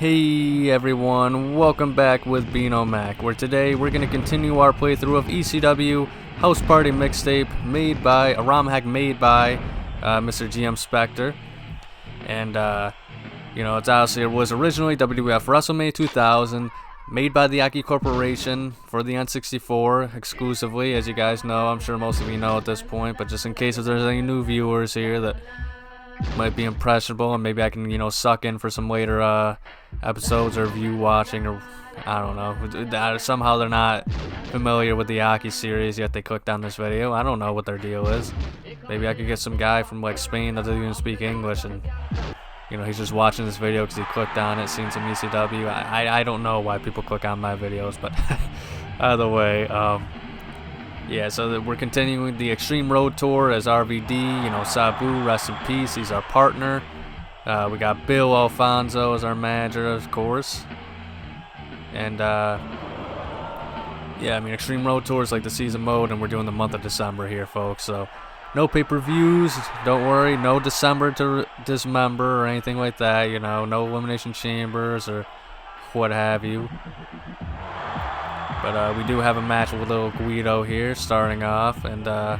Hey everyone, welcome back with Bino Mac, where today we're going to continue our playthrough of ECW House Party Mixtape made by, a ROM hack made by Mr. GM Spectre. And, it's obviously, it was originally WWF WrestleMania 2000, made by the Aki Corporation for the N64 exclusively, as you guys know. I'm sure most of you know at this point, but just in case if there's any new viewers here that might be impressionable, and maybe I can, suck in for some later episodes or view watching, or I don't know. Somehow they're not familiar with the Aki series, yet they clicked on this video. I don't know what their deal is. Maybe I could get some guy from like Spain that doesn't even speak English, and he's just watching this video because he clicked on it, seen some ECW. I don't know why people click on my videos, but either way, yeah, so we're continuing the Extreme Road Tour as RVD, Sabu, rest in peace, he's our partner. We got Bill Alfonso as our manager, of course. And, Extreme Road Tour is like the season mode, and we're doing the month of December here, folks. So, no pay-per-views, don't worry, no December to dismember or anything like that, no Elimination Chambers or what have you. But we do have a match with little Guido here starting off, and I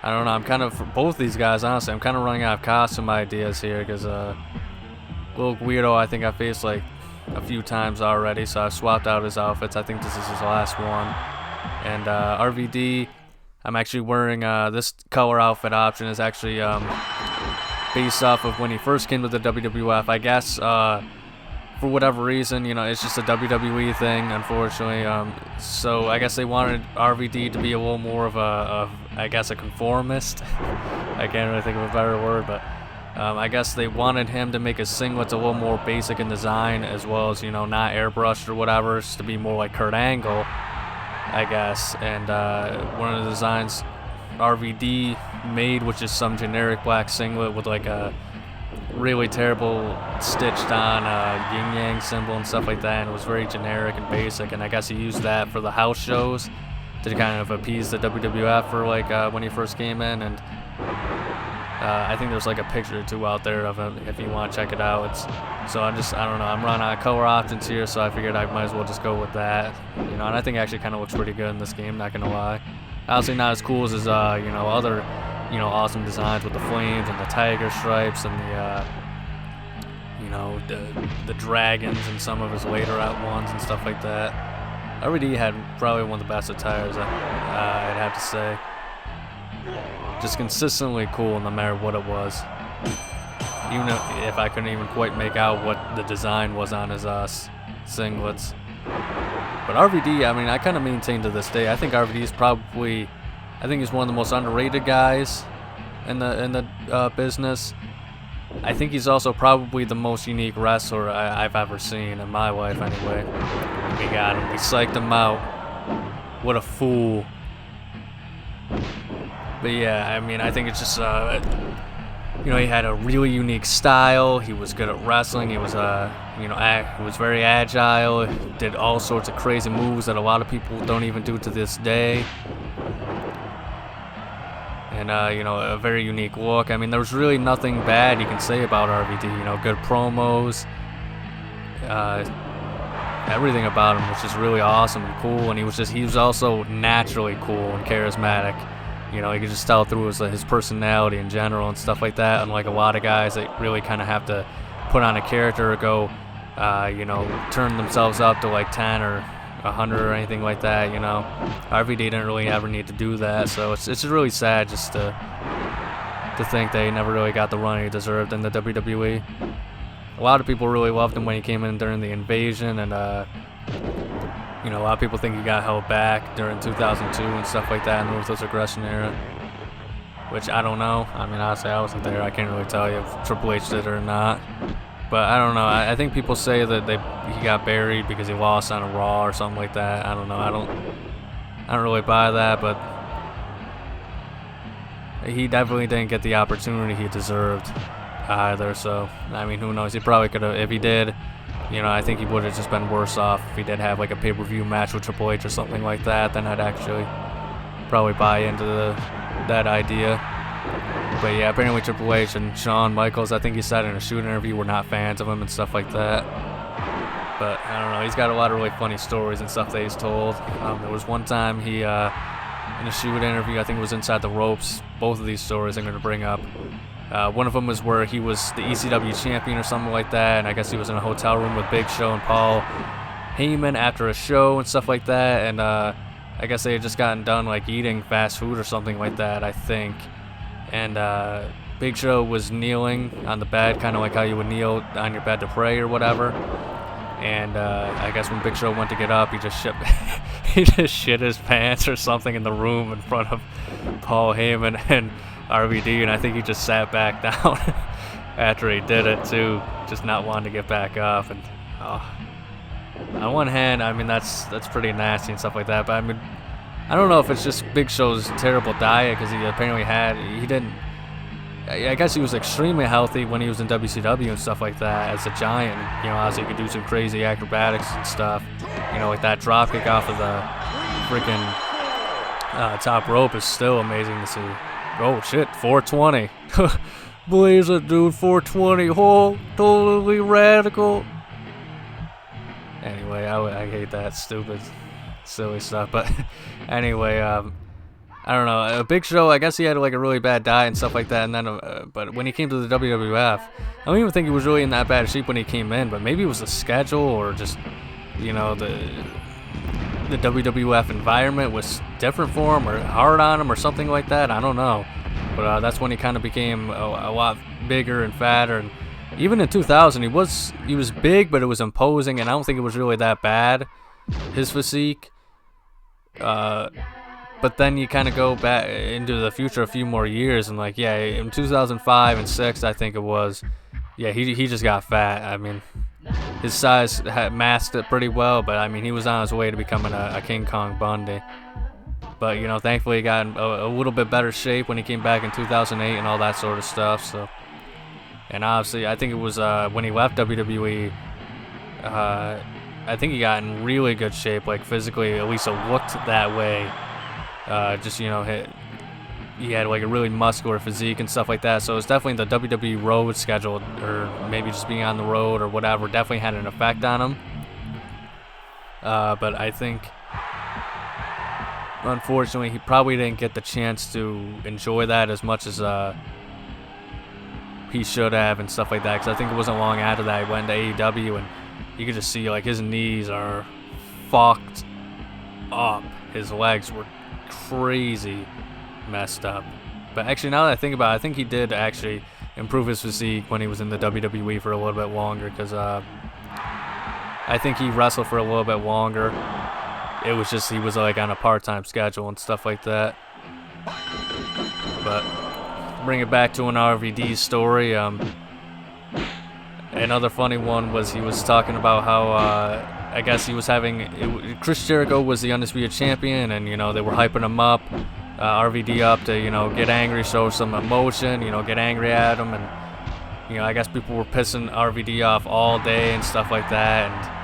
don't know, I'm kind of, for both these guys, honestly, I'm kind of running out of costume ideas here, because little Guido I think I faced like a few times already, so I've swapped out his outfits. I think this is his last one. And RVD, I'm actually wearing this color outfit option is actually based off of when he first came to the WWF, I guess. For whatever reason, it's just a WWE thing, unfortunately. So I guess they wanted RVD to be a little more of a conformist. I can't really think of a better word, but I guess they wanted him to make his singlets a little more basic in design, as well as, not airbrushed or whatever, just to be more like Kurt Angle, I guess. And one of the designs RVD made, which is some generic black singlet with like a really terrible stitched on yin yang symbol and stuff like that, and it was very generic and basic, and I guess he used that for the house shows to kind of appease the WWF for like when he first came in. And I think there's like a picture or two out there of him if you want to check it out. So I don't know, I'm running out of color options here, so I figured I might as well just go with that, and I think it actually kind of looks pretty good in this game, not gonna lie. Obviously not as cool as his other awesome designs with the flames and the tiger stripes and the dragons and some of his later out ones and stuff like that. RVD had probably one of the best attires, I'd have to say. Just consistently cool no matter what it was. Even if I couldn't even quite make out what the design was on his singlets. But RVD, I kind of maintain to this day, I think RVD is probably, he's one of the most underrated guys in the business. I think he's also probably the most unique wrestler I've ever seen in my life, anyway. We got him. We psyched him out. What a fool. But yeah, I think it's just, he had a really unique style. He was good at wrestling. He was, he was very agile. Did all sorts of crazy moves that a lot of people don't even do to this day. And, a very unique look. There's really nothing bad you can say about RVD. Good promos. Everything about him was just really awesome and cool. And he was also naturally cool and charismatic. You could just tell through his personality in general and stuff like that. Unlike a lot of guys that really kind of have to put on a character or go, turn themselves up to like 10 or 100 or anything like that, RVD didn't really ever need to do that, so it's just really sad just to think that he never really got the run he deserved in the WWE. A lot of people really loved him when he came in during the Invasion, and a lot of people think he got held back during 2002 and stuff like that in the Ruthless Aggression era, which I don't know. Honestly, I wasn't there. I can't really tell you if Triple H did or not. But I don't know. I think people say that he got buried because he lost on a Raw or something like that. I don't know. I don't really buy that, but he definitely didn't get the opportunity he deserved either. So who knows? He probably could have. If he did, I think he would have just been worse off if he did have like a pay-per-view match with Triple H or something like that. Then I'd actually probably buy into that idea. But yeah, apparently Triple H and Shawn Michaels, I think he said in a shoot interview, were not fans of him and stuff like that. But I don't know, he's got a lot of really funny stories and stuff that he's told. There was one time he, in a shoot interview, I think it was Inside the Ropes, both of these stories I'm going to bring up. One of them was where he was the ECW champion or something like that, and I guess he was in a hotel room with Big Show and Paul Heyman after a show and stuff like that, and I guess they had just gotten done like eating fast food or something like that, I think. And Big Show was kneeling on the bed, kind of like how you would kneel on your bed to pray or whatever. And I guess when Big Show went to get up, he just shit his pants or something in the room in front of Paul Heyman and RVD, and I think he just sat back down after he did it too, just not wanting to get back up. And on one hand, I mean that's pretty nasty and stuff like that, but I mean I don't know if it's just Big Show's terrible diet, because he apparently I guess he was extremely healthy when he was in WCW and stuff like that as a giant. You know, obviously he could do some crazy acrobatics and stuff. You know, like that drop kick off of the freaking top rope is still amazing to see. Oh shit, 420. Believes it, dude, 420. Oh, totally radical. Anyway, I hate that stupid, silly stuff. But anyway, I don't know. A Big Show, I guess he had like a really bad diet and stuff like that. And then, but when he came to the WWF, I don't even think he was really in that bad shape when he came in. But maybe it was the schedule, or just, you know, the WWF environment was different for him, or hard on him, or something like that. I don't know. But that's when he kind of became a lot bigger and fatter. And even in 2000, he was big, but it was imposing, and I don't think it was really that bad, his physique. But then you kind of go back into the future a few more years, and like, yeah, in 2005 and 6, I think it was, yeah, he just got fat. I mean, his size had masked it pretty well, but I mean, he was on his way to becoming a King Kong Bundy. But, you know, thankfully he got in a little bit better shape when he came back in 2008 and all that sort of stuff. So, and obviously, I think it was when he left WWE, I think he got in really good shape, like physically, at least it looked that way. Just, you know, he had like a really muscular physique and stuff like that. So it's definitely the WWE road schedule, or maybe just being on the road or whatever, definitely had an effect on him. But I think, unfortunately, he probably didn't get the chance to enjoy that as much as he should have and stuff like that. Because I think it wasn't long after that he went to AEW, and you could just see like his knees are fucked up. His legs were crazy messed up. But actually, now that I think about it, I think he did actually improve his physique when he was in the WWE for a little bit longer, because I think he wrestled for a little bit longer. It was just he was like on a part-time schedule and stuff like that. But bring it back to an RVD story. Another funny one was he was talking about how I guess he was having Chris Jericho was the Undisputed Champion, and you know they were hyping him up, RVD up to, you know, get angry, show some emotion, you know, get angry at him, and you know I guess people were pissing RVD off all day and stuff like that, and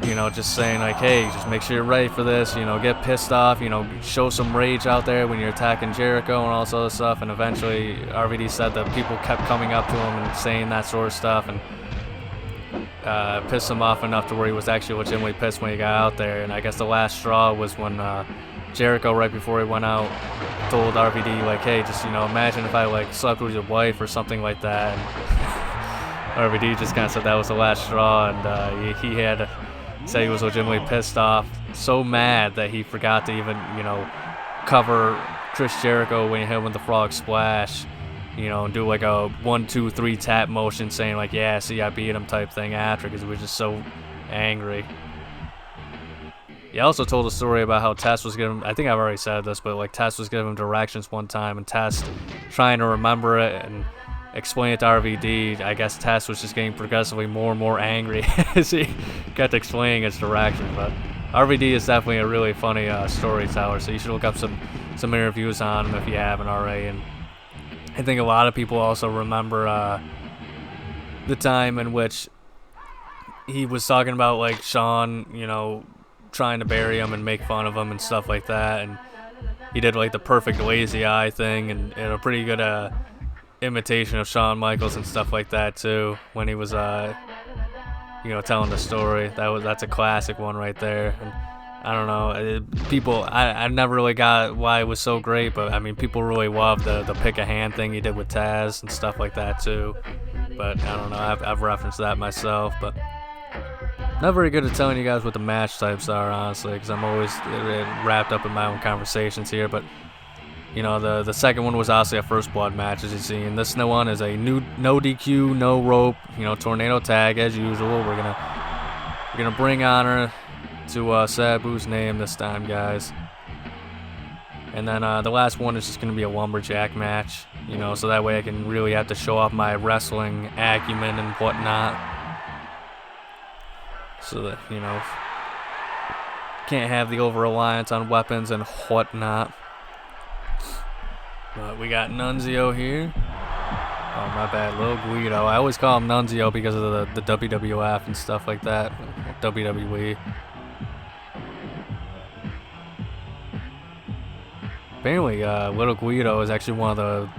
you know just saying like, hey, just make sure you're ready for this, you know, get pissed off, you know, show some rage out there when you're attacking Jericho and all this other stuff. And eventually RVD said that people kept coming up to him and saying that sort of stuff, and pissed him off enough to where he was actually legitimately pissed when he got out there. And I guess the last straw was when Jericho, right before he went out, told RVD like, hey, just, you know, imagine if I like slept with your wife or something like that. And RVD just kind of said that was the last straw, and he had to say he was legitimately pissed off, so mad that he forgot to even, you know, cover Chris Jericho when he hit him with the frog splash, you know, and do like a 1, 2, 3 tap motion saying like, yeah, see, I beat him type thing after, because he was just so angry. He also told a story about how Test was giving him, I think I've already said this, but like Test was giving him directions one time, and Test trying to remember it and explain it to RVD. I guess Test was just getting progressively more and more angry as he kept explaining his directions. But RVD is definitely a really funny storyteller, so you should look up some interviews on him if you haven't already. And I think a lot of people also remember the time in which he was talking about like Shawn, you know, trying to bury him and make fun of him and stuff like that. And he did like the perfect lazy eye thing, and a pretty good imitation of Shawn Michaels and stuff like that too, when he was telling the story. That's a classic one right there. And I don't know, I never really got why it was so great, but I mean, people really loved the pick a hand thing he did with Taz and stuff like that too. But I don't know, I've referenced that myself, but not very good at telling you guys what the match types are, honestly, because I'm always wrapped up in my own conversations here. But the second one was obviously a first blood match, as you see, and this one is a no DQ, no rope, tornado tag as usual. We're gonna bring honor to Sabu's name this time, guys. And then the last one is just gonna be a lumberjack match, so that way I can really have to show off my wrestling acumen and whatnot. So that can't have the over-reliance on weapons and whatnot. But we got Nunzio here. Oh, my bad, Lil Guido. I always call him Nunzio because of the WWF and stuff like that. WWE. Apparently, Little Guido is actually one of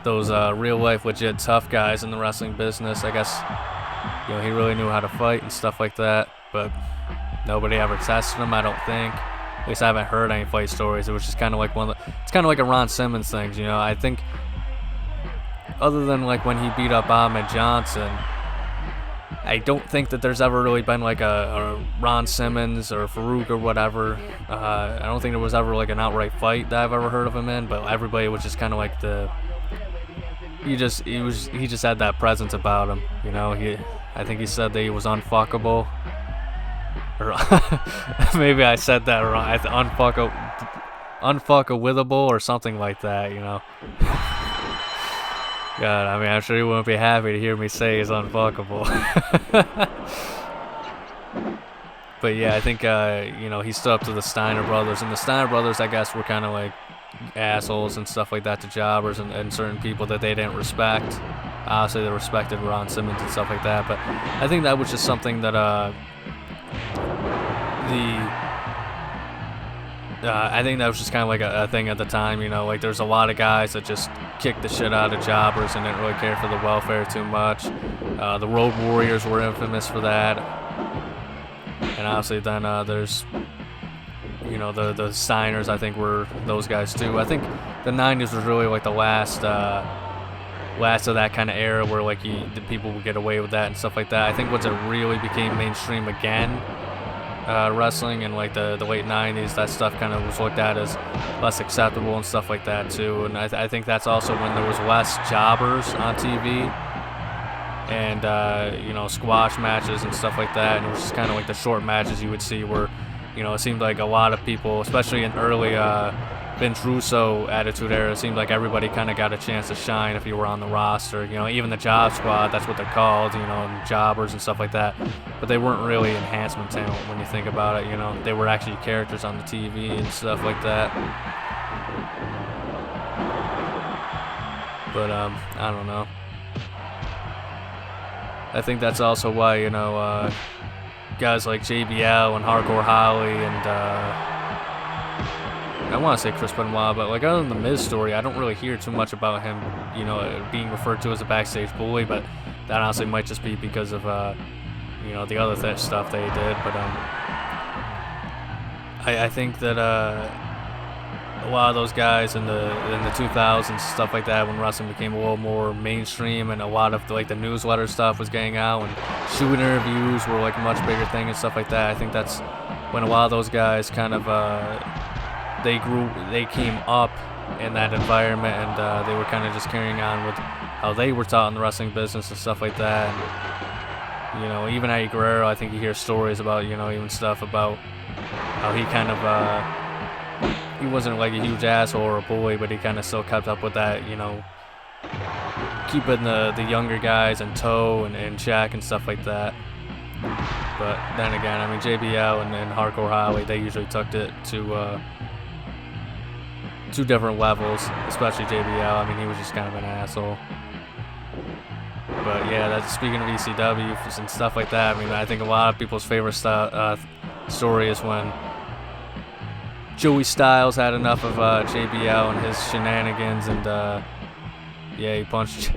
those real-life legit tough guys in the wrestling business. I guess, he really knew how to fight and stuff like that. But nobody ever tested him, I don't think. At least I haven't heard any fight stories. It was just kind of like it's kind of like a Ron Simmons thing, I think, other than like when he beat up Ahmed Johnson, I don't think that there's ever really been like a Ron Simmons or Farouk or whatever. I don't think there was ever like an outright fight that I've ever heard of him in, but everybody was just kind of like he just had that presence about him, I think he said that he was unfuckable. Or maybe I said that wrong. Unfuckable or something like that, God, I mean, I'm sure he wouldn't be happy to hear me say he's unfuckable. But yeah, I think he stood up to the Steiner brothers, and the Steiner brothers, I guess, were kind of like assholes and stuff like that to jobbers and certain people that they didn't respect. Obviously, they respected Ron Simmons and stuff like that, but I think that was just something that I think that was just kind of like a thing at the time, like there's a lot of guys that just kicked the shit out of jobbers and didn't really care for the welfare too much. The Road Warriors were infamous for that. And obviously then there's, the Steiners, I think, were those guys too. I think the 90s was really like the last of that kind of era where like the people would get away with that and stuff like that. I think once it really became mainstream again, wrestling in like the late 90s, that stuff kind of was looked at as less acceptable and stuff like that too. And I think that's also when there was less jobbers on TV and squash matches and stuff like that, and it was just kind of like the short matches you would see where it seemed like a lot of people, especially in early Vince Russo Attitude Era, it seemed like everybody kind of got a chance to shine if you were on the roster. Even the Job Squad, that's what they're called, and jobbers and stuff like that. But they weren't really enhancement talent when you think about it, They were actually characters on the TV and stuff like that. But, I don't know. I think that's also why, guys like JBL and Hardcore Holly and, I want to say Chris Benoit, but like other than the Miz story, I don't really hear too much about him, being referred to as a backstage bully. But that honestly might just be because of, the other stuff they did. But I think that a lot of those guys in the 2000s, stuff like that, when wrestling became a little more mainstream and a lot of the newsletter stuff was getting out and shoot interviews were like a much bigger thing and stuff like that. I think that's when a lot of those guys kind of they came up in that environment, and they were kind of just carrying on with how they were taught in the wrestling business and stuff like that. And, even Eddie Guerrero, I think you hear stories about, even stuff about how he kind of, he wasn't like a huge asshole or a bully, but he kind of still kept up with that, keeping the younger guys in tow and check and stuff like that. But then again, I mean, JBL and Hardcore Holly, they usually took it to two different levels, especially JBL. I mean, he was just kind of an asshole. But yeah, that's speaking of ECW and stuff like that. I mean, I think a lot of people's favorite story is when Joey Styles had enough of JBL and his shenanigans, and yeah, he punched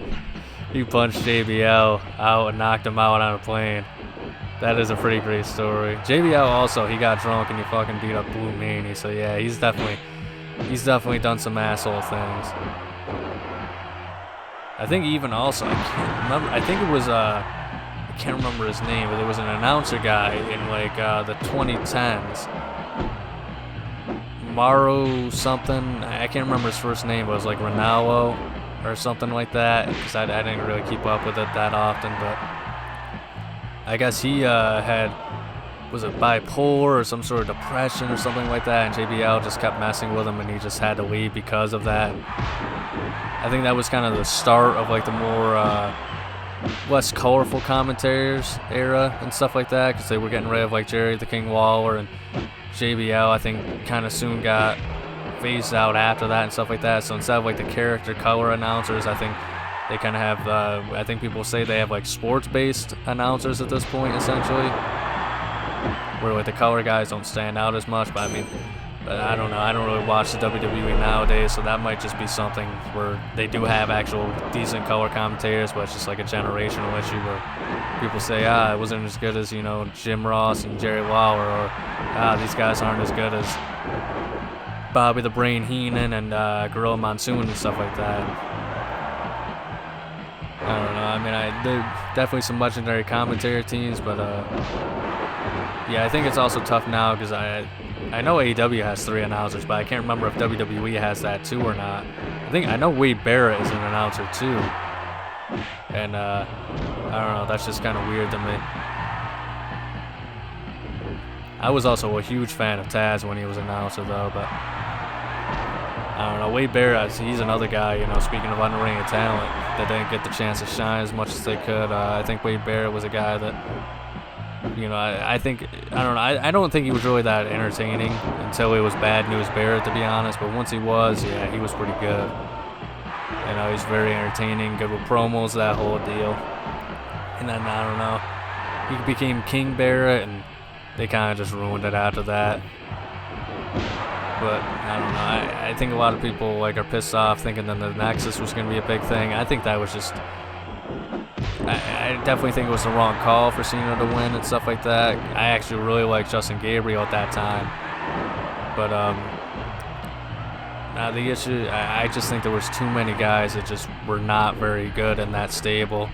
JBL out and knocked him out on a plane. That is a pretty great story. JBL also, he got drunk and he fucking beat up Blue Meanie, so yeah, he's definitely done some asshole things. I think even also, I can't remember, I think it was I can't remember his name, but there was an announcer guy in like the 2010s. Mauro something, I can't remember his first name, but it was like Ronaldo or something like that, because I didn't really keep up with it that often, but I guess he was it bipolar or some sort of depression or something like that, and JBL just kept messing with him and he just had to leave because of that. I think that was kind of the start of like the more less colorful commentators era and stuff like that, because they were getting rid of like Jerry the King Lawler, and JBL I think kind of soon got phased out after that and stuff like that. So instead of like the character color announcers, I think they kind of have I think people say they have like sports based announcers at this point, essentially, where like the color guys don't stand out as much. But I mean, but I don't know, I don't really watch the WWE nowadays, so that might just be something where they do have actual decent color commentators, but it's just like a generational issue where people say, it wasn't as good as, you know, Jim Ross and Jerry Lawler, or these guys aren't as good as Bobby the Brain Heenan and Gorilla Monsoon and stuff like that. I don't know, I mean, there are definitely some legendary commentary teams, but yeah, I think it's also tough now because I know AEW has 3 announcers, but I can't remember if WWE has that too or not. I know Wade Barrett is an announcer too, and I don't know, that's just kind of weird to me. I was also a huge fan of Taz when he was announcer though, but I don't know, Wade Barrett, he's another guy, you know, speaking of underrated talent, that didn't get the chance to shine as much as they could. I think Wade Barrett was a guy that, you know, I think, I don't know, I don't think he was really that entertaining until it was Bad News Barrett, to be honest, but once he was, yeah, he was pretty good. You know, he's very entertaining, good with promos, that whole deal. And then, I don't know, he became King Barrett, and they kind of just ruined it after that. But I don't know, I think a lot of people like are pissed off thinking that the Nexus was going to be a big thing. I think that was just, I definitely think it was the wrong call for Cena to win and stuff like that. I actually really liked Justin Gabriel at that time. But the issue, I just think there was too many guys that just were not very good in that stable.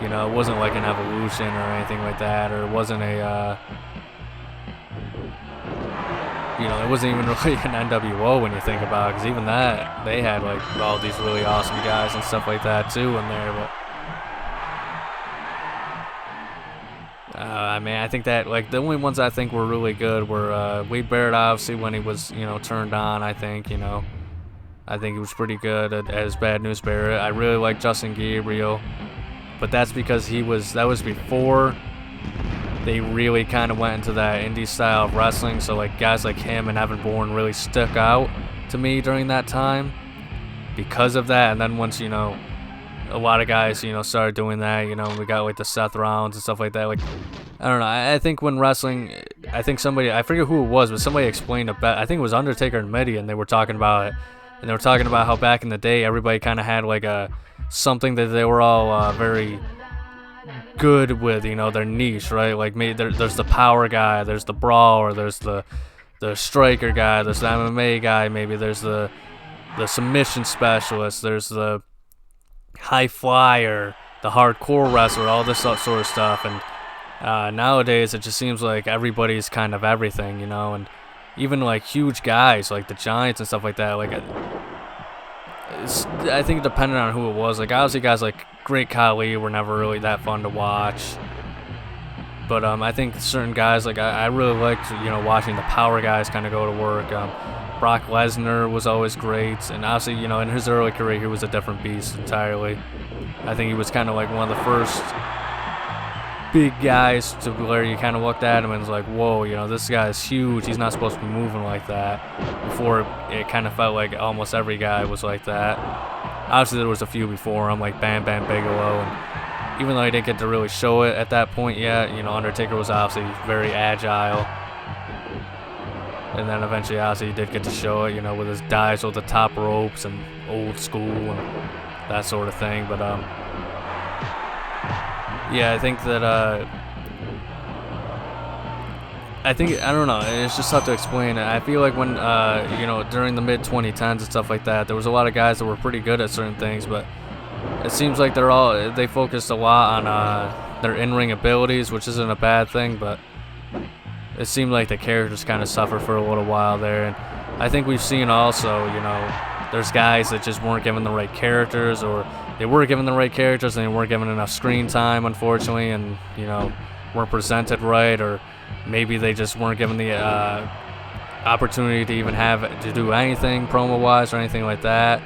You know, it wasn't like an Evolution or anything like that, or it wasn't a, you know, it wasn't even really an NWO when you think about it, because even that, they had like all these really awesome guys and stuff like that too in there, but I mean, I think that, like, the only ones I think were really good were Wade Barrett, obviously, when he was, you know, turned on, I think, you know. I think he was pretty good as Bad News Barrett. I really like Justin Gabriel, but that's because that was before they really kind of went into that indie style of wrestling, so, like, guys like him and Evan Bourne really stuck out to me during that time because of that. And then once, you know, a lot of guys, you know, started doing that, you know, we got like the Seth Rollins and stuff like that. Like, I don't know, I think when wrestling, I think somebody, I forget who it was, but somebody explained it better. I think it was Undertaker and Mitty, and they were talking about it. And they were talking about how back in the day, everybody kind of had like something that they were all very good with, you know, their niche, right? Like, maybe there's the power guy, there's the brawler, there's the striker guy, there's the MMA guy, maybe there's the submission specialist, there's the high flyer, the hardcore wrestler, all this sort of stuff. And nowadays it just seems like everybody's kind of everything, you know. And even like huge guys like the Giants and stuff like that, like I think depending on who it was, like obviously guys like Great Khali were never really that fun to watch, but I think certain guys, like I really liked, you know, watching the power guys kind of go to work. Brock Lesnar was always great, and obviously, you know, in his early career, he was a different beast entirely. I think he was kind of like one of the first big guys to where you kind of looked at him and was like, whoa, you know, this guy's huge, he's not supposed to be moving like that. Before, it kind of felt like almost every guy was like that. Obviously, there was a few before him, like Bam Bam Bigelow, and even though he didn't get to really show it at that point yet, you know, Undertaker was obviously very agile. And then eventually, obviously, he did get to show it, you know, with his dives with the top ropes and old school and that sort of thing. But yeah, I think that I don't know, it's just tough to explain it. I feel like when you know, during the mid 2010s and stuff like that, there was a lot of guys that were pretty good at certain things, but it seems like they focused a lot on their in-ring abilities, which isn't a bad thing, but it seemed like the characters kind of suffered for a little while there. And I think we've seen also, you know, there's guys that just weren't given the right characters, or they were given the right characters and they weren't given enough screen time, unfortunately, and, you know, weren't presented right, or maybe they just weren't given the opportunity to even have to do anything promo-wise or anything like that.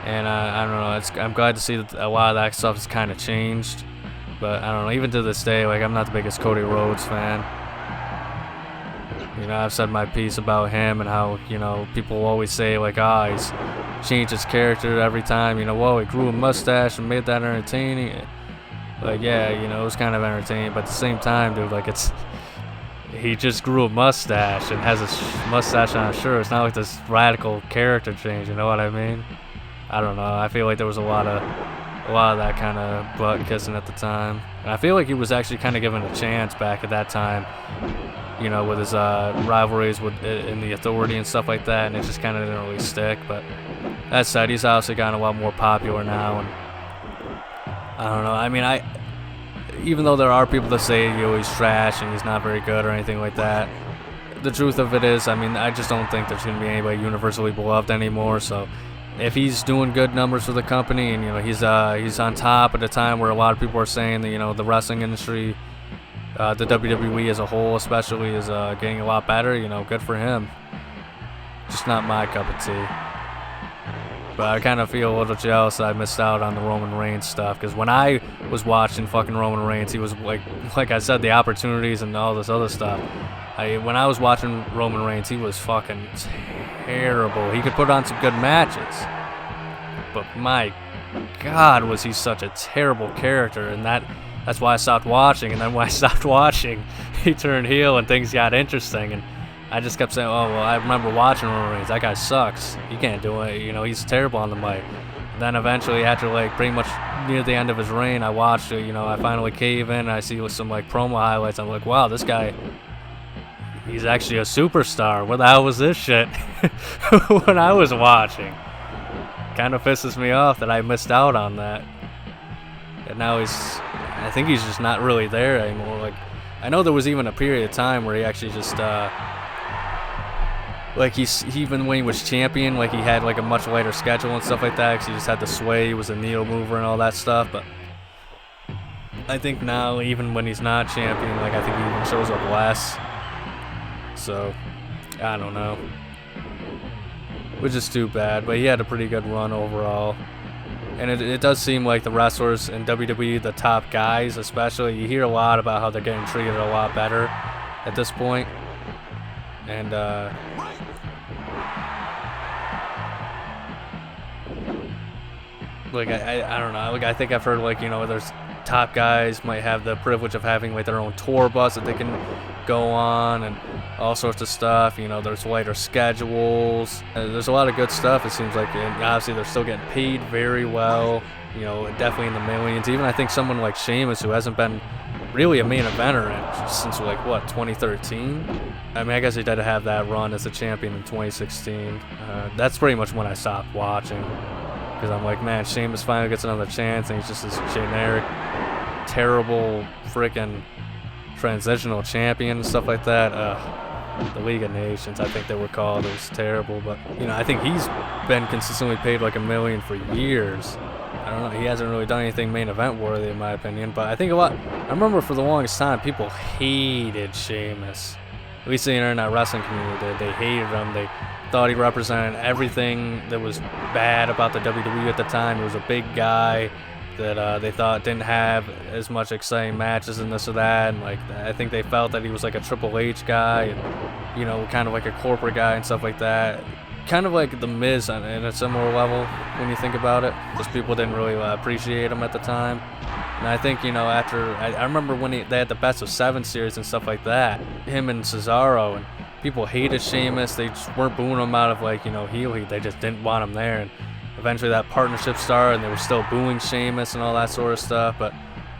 And I don't know, I'm glad to see that a lot of that stuff has kind of changed. But I don't know, even to this day, like, I'm not the biggest Cody Rhodes fan. You know, I've said my piece about him and how, you know, people always say, like, he's changed his character every time. You know, whoa, he grew a mustache and made that entertaining. Like, yeah, you know, it was kind of entertaining. But at the same time, dude, like, he just grew a mustache and has a mustache on his shirt. It's not like this radical character change, you know what I mean? I don't know. I feel like there was a lot of that kind of butt kissing at the time. And I feel like he was actually kind of given a chance back at that time, you know, with his rivalries in the Authority and stuff like that, and it just kind of didn't really stick. But that said, he's obviously gotten a lot more popular now, and I don't know. I mean, even though there are people that say, you know, he's trash and he's not very good or anything like that, the truth of it is, I mean, I just don't think there's going to be anybody universally beloved anymore. So if he's doing good numbers for the company, and, you know, he's on top at a time where a lot of people are saying that, you know, the wrestling industry, the WWE as a whole especially, is getting a lot better, you know, good for him. Just not my cup of tea. But I kind of feel a little jealous that I missed out on the Roman Reigns stuff, because when I was watching fucking Roman Reigns, he was like I said, the opportunities and all this other stuff. When I was watching Roman Reigns, he was fucking terrible. He could put on some good matches, but my God, was he such a terrible character, and that's why I stopped watching. And then when I stopped watching, he turned heel and things got interesting, and I just kept saying, oh, well, I remember watching Roman Reigns. That guy sucks. He can't do it. You know, he's terrible on the mic. And then eventually, after, like, pretty much near the end of his reign, I watched it. You know, I finally cave in, and I see some, like, promo highlights. I'm like, wow, this guy, he's actually a superstar. What the hell was this shit when I was watching? Kind of pisses me off that I missed out on that. And now I think he's just not really there anymore. Like, I know there was even a period of time where he actually just, like, even when he was champion, like, he had, like, a much lighter schedule and stuff like that, because he just had to sway, he was a needle mover and all that stuff. But I think now, even when he's not champion, like, I think he even shows up less. So, I don't know. Which is too bad, but he had a pretty good run overall. And it does seem like the wrestlers in WWE, the top guys especially, you hear a lot about how they're getting treated a lot better at this point. And like, I don't know, like, I think I've heard, like, you know, there's top guys might have the privilege of having, like, their own tour bus that they can go on and all sorts of stuff. You know, there's lighter schedules. There's a lot of good stuff, it seems like, and obviously they're still getting paid very well, you know, definitely in the millions. Even I think someone like Sheamus, who hasn't been really a main eventer since, like, what, 2013? I mean, I guess he did have that run as a champion in 2016. That's pretty much when I stopped watching, because I'm like, man, Sheamus finally gets another chance, and he's just this generic, terrible, freaking transitional champion and stuff like that. The League of Nations, I think they were called. It was terrible, but, you know, I think he's been consistently paid like $1 million for years. I don't know, he hasn't really done anything main event worthy in my opinion, but I think I remember for the longest time, people hated Sheamus. At least the internet wrestling community, they hated him. They thought he represented everything that was bad about the WWE at the time. He was a big guy that they thought didn't have as much exciting matches and this or that, and, like, I think they felt that he was like a Triple H guy, and, you know, kind of like a corporate guy and stuff like that. Kind of like The Miz in a similar level when you think about it, because people didn't really appreciate him at the time. And I think, you know, after I remember when they had the Best of 7 series and stuff like that, him and Cesaro, and people hated Sheamus. They just weren't booing him out of, like, you know, heel heat. They just didn't want him there. And eventually that partnership started, and they were still booing Sheamus and all that sort of stuff. But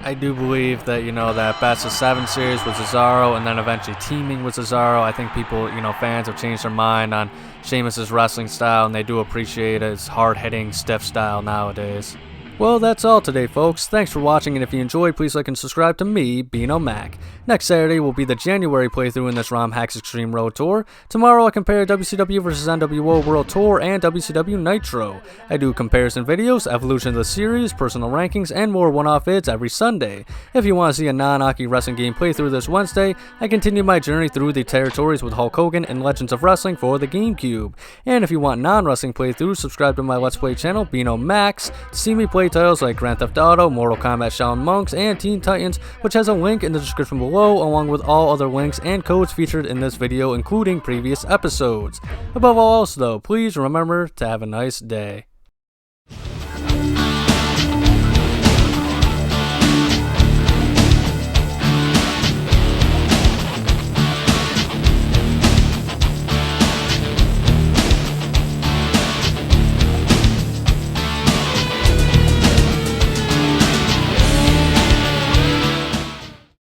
I do believe that, you know, that Best of 7 series with Cesaro and then eventually teaming with Cesaro, I think people, you know, fans have changed their mind on Sheamus's wrestling style, and they do appreciate his hard-hitting, stiff style nowadays. Well, that's all today, folks. Thanks for watching, and if you enjoyed, please like and subscribe to me, Bino Mac. Next Saturday will be the January playthrough in this ROM Hacks Extreme Road Tour. Tomorrow I compare WCW vs NWO World Tour and WCW Nitro. I do comparison videos, evolution of the series, personal rankings, and more one-off vids every Sunday. If you want to see a non-Aki wrestling game playthrough this Wednesday, I continue my journey through the territories with Hulk Hogan and Legends of Wrestling for the GameCube. And if you want non-wrestling playthroughs, subscribe to my Let's Play channel, Bino Max, to see me play titles like Grand Theft Auto, Mortal Kombat Shaolin Monks, and Teen Titans, which has a link in the description below, along with all other links and codes featured in this video, including previous episodes. Above all else though, please remember to have a nice day.